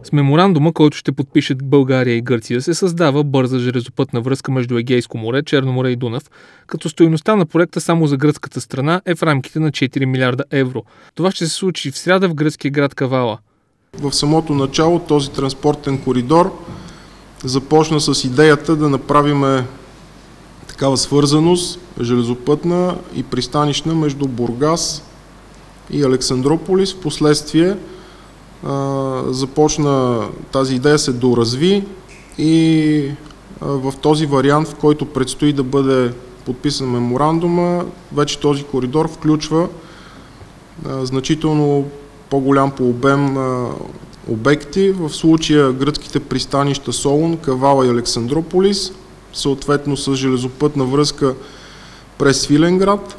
С меморандума, който ще подпишат България и Гърция, се създава бърза железопътна връзка между Егейско море, Черно море и Дунав, като стойността на проекта само за гръцката страна е в рамките на 4 милиарда евро. Това ще се случи в сряда в гръцкия град Кавала. В самото начало този транспортен коридор започна с идеята да направим такава свързаност железопътна и пристанищна между Бургас и Александрополис. Впоследствие започна тази идея, се доразви и в този вариант, в който предстои да бъде подписан меморандума, вече този коридор включва значително по-голям по обем обекти, в случая гръцките пристанища Солун, Кавала и Александрополис, съответно с железопътна връзка през Свиленград.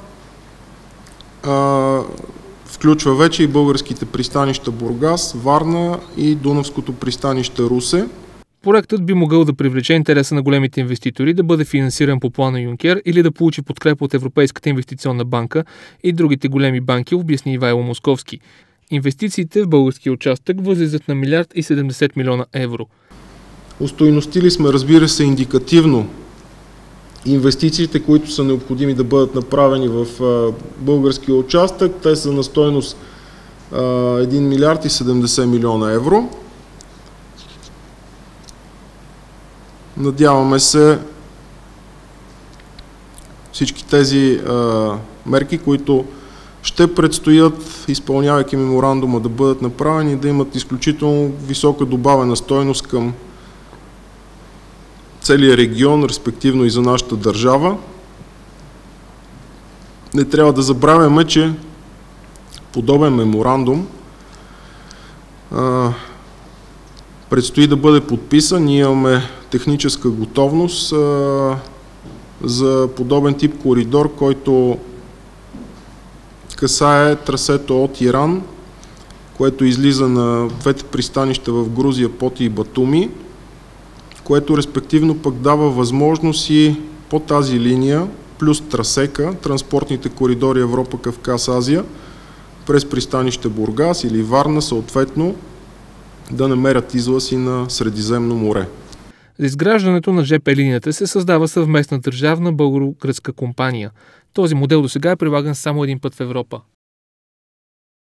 Включва вече и българските пристанища Бургас, Варна и Дунавското пристанище Русе. Проектът би могъл да привлече интереса на големите инвеститори, да бъде финансиран по плана Юнкер или да получи подкрепа от Европейската инвестиционна банка и другите големи банки, обясни Ивайло Московски. Инвестициите в българския участък възлизат на 1 милиард и 70 милиона евро. Остойностили сме, разбира се, индикативно инвестициите, които са необходими да бъдат направени в българския участък. Те са на стойност 1 милиард и 70 милиона евро. Надяваме се всички тези мерки, които ще предстоят, изпълнявайки меморандума, да бъдат направени, да имат изключително висока добавена стойност към целия регион, респективно и за нашата държава. Не трябва да забравяме, че подобен меморандум предстои да бъде подписан. Ние имаме техническа готовност за подобен тип коридор, който касае трасето от Иран, което излиза на двете пристанища в Грузия, Поти и Батуми, което респективно пък дава възможност и по тази линия, плюс трасека, транспортните коридори Европа, Кавказ, Азия, през пристанище Бургас или Варна, съответно, да намерят излаз и на Средиземно море. За изграждането на ЖП линията се създава съвместна държавна българо-гръцка компания. Този модел досега е прилаган само един път в Европа.